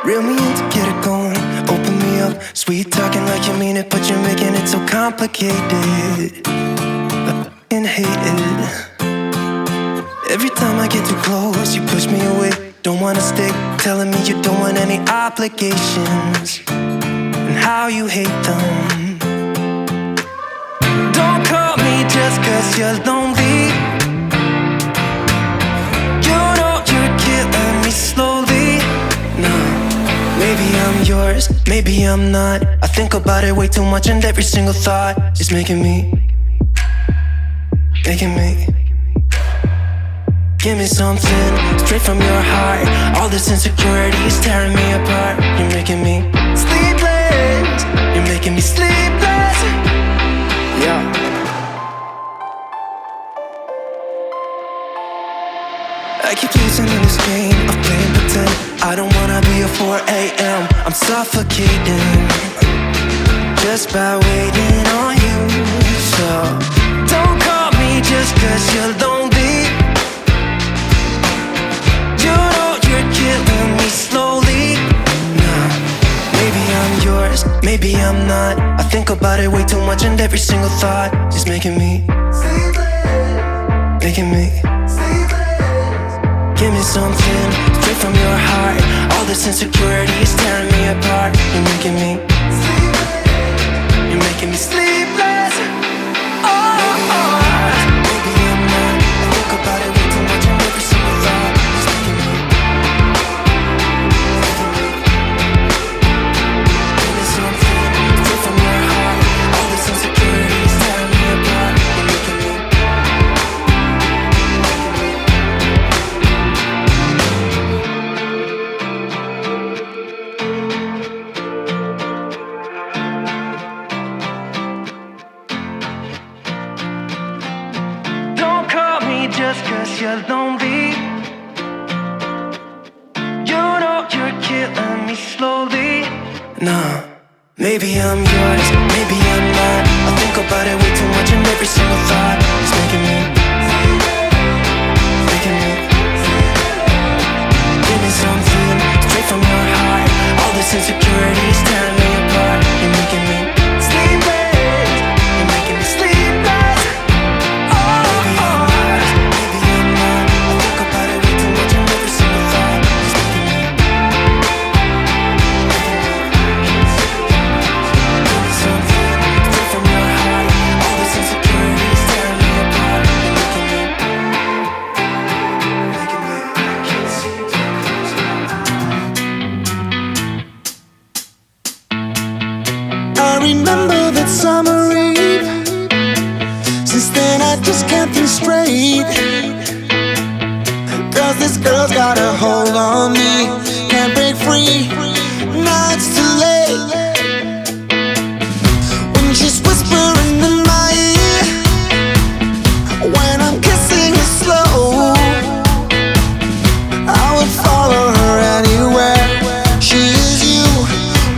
Reel me in to get it going, open me up. Sweet talking like you mean it, but you're making it so complicated. I f***ing hate it. Every time I get too close, you push me away. Don't wanna stay, telling me you don't want any obligations, and how you hate them. Don't call me just cause you're lonely. You know you're killing me slowly. No, maybe I'm yours, maybe I'm not. I think about it way too much, and every single thought is making me. Give me something straight from your heart. All this insecurities tearing me apart. You're making me sleepless. You're making me sleepless. Yeah. I keep losing in this game of playing pretend. I don't wanna be a 4 a.m. I'm suffocating just by waiting on you. So don't call me just cause you're lonely. You know you're killing me slowly. Nah, maybe I'm yours, maybe I'm not. I think about it way too much, and every single thought is making me. Give me something straight from your heart. All this insecurities tearing me apart. You're making me. You're making me sleepless. Oh, oh. Maybe I'm not. I think about it way too much, and every single thought is making me. Give me something straight from your heart. All this insecurities tearing me apart. You're making me. Just cause you're lonely. You know you're killing me slowly. Nah, maybe I'm yours, maybe I'm not. I think about it way too much, and every single thought is making me. Give me something straight from your heart. All this insecurities tearing me apart. You're making me sleepless. You're making me sleepless. Remember that summer eve. Since then I just can't think straight. Cause this girl's got a hold on me. Can't break free. Now it's too late. When she's whispering in my ear, when I'm kissing her slow, I would follow her anywhere. She is you.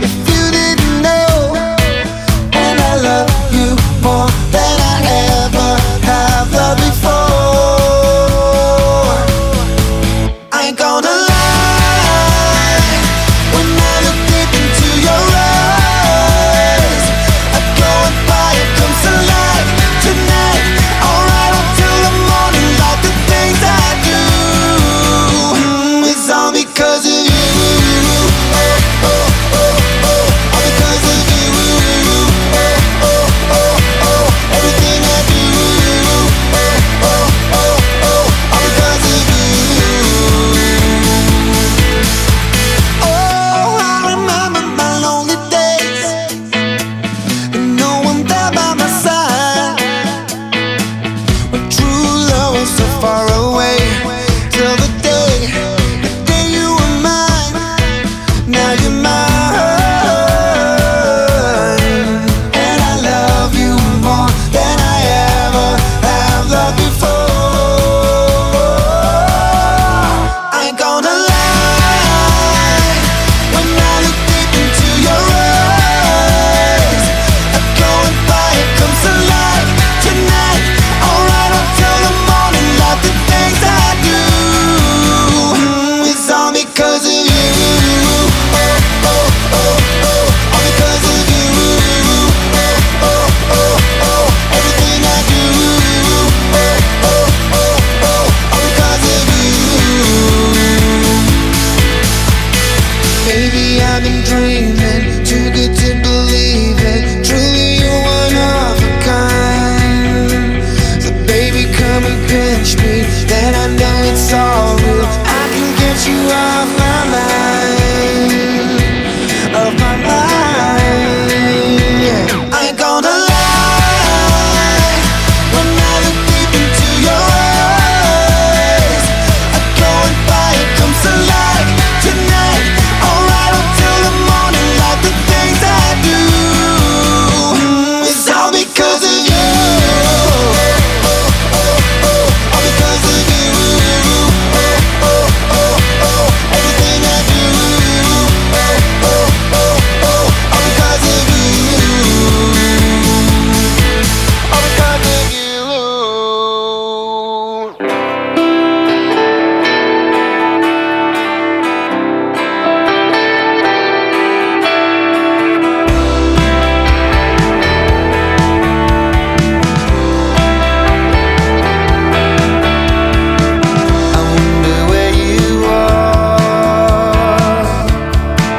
If you didn't know, I love you more than I ever have loved before. I ain't gonna lie, when I look deep into your eyes, I go and buy it comes alive tonight. Alright, I'll do and I know it's all real. I can get you off my mind, off my mind, yeah. I ain't gonna lie, when I look deep into your eyes, a glowing fire comes to life tonight. I'll ride until the morning like the things I do. It's all because of you. All because of you. Everything I do. All because of you. All because of you. I wonder where you are.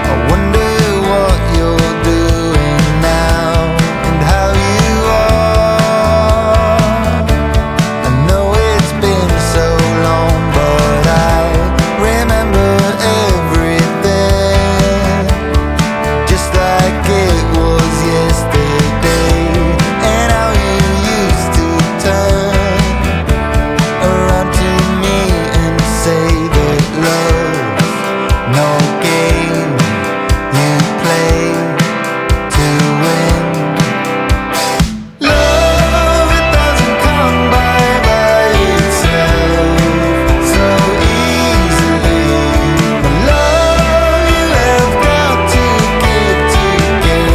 I wonder what you're doing now and how you are. I know it's been so long, but I remember everything just like it was yesterday, and how you used to turn around to me and say that love's no game you play to win. Love, it doesn't come by itself so easily. The love you have got to give to get.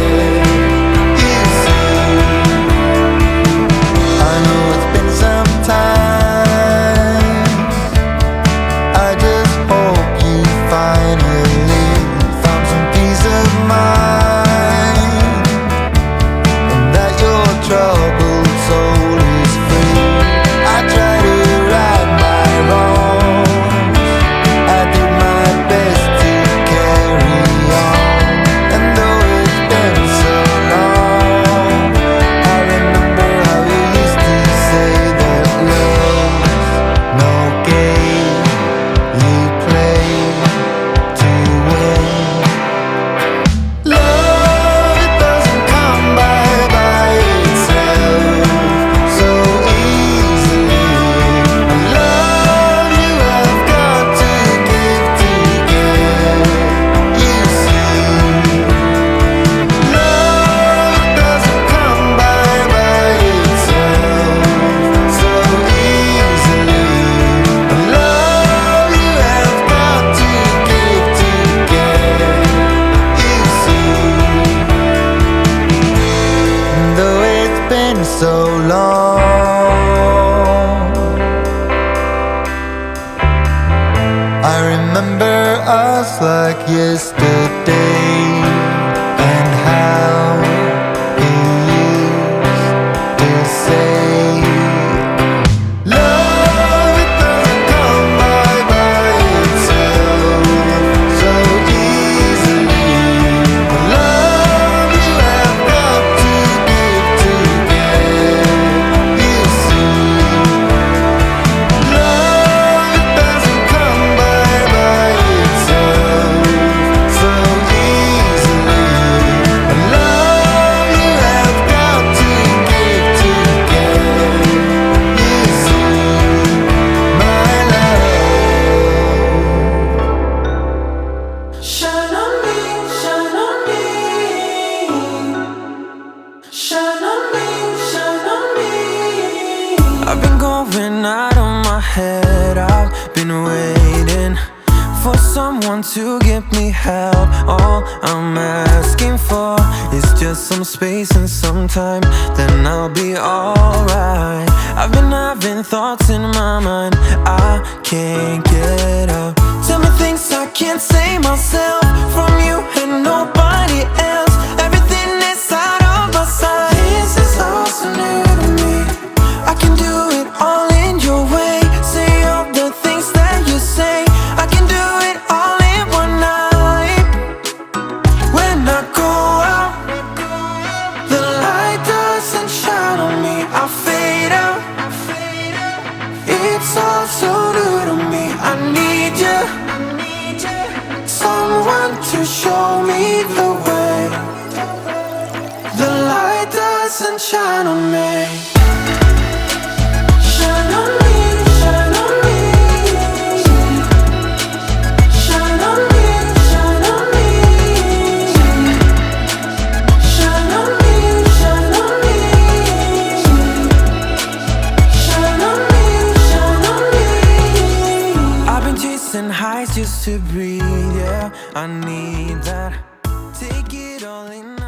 You see, I know it's been some time. I just hope you finally found some peace of mind, and that your troubled soul is free. I try to right my wrongs. I did my best to carry on, and though it's been so long, I remember how you used to say that love's no game you play to win. Love, it doesn't come by itself so easily. The love you have got to give to get. You see, love, it doesn't come by itself so easily. The love you have got to give to get. You see, though it's been so long, I remember us like yesterday, and how he used to say, love, it doesn't come by itself so easily. The love you have got to give to get. You see, love, it doesn't come by itself so easily. The love you have got to give to get. You see, my love. Shine on me, shine on me. Shine on me, shine on me. I've been going out of my head. I've been waiting for someone to give me help. All I'm asking for is just some space and some time, then I'll be alright. I've been having thoughts in my mind I can't get out. Tell me things I can't say myself, from you and nobody else. Everything is out of my sight. This is all so new to me. I can do it all in your way. Say all the things that you say. I can do it all in one night. When I go out, the light doesn't shine on me. I fade out. It's all so you show me the way. The light doesn't shine on me. Shine on me, shine on me. Shine on me, shine on me. Shine on me, shine on me. Shine on me, shine on me. I've been chasing highs just to breathe, yeah. I need that. Take it all in.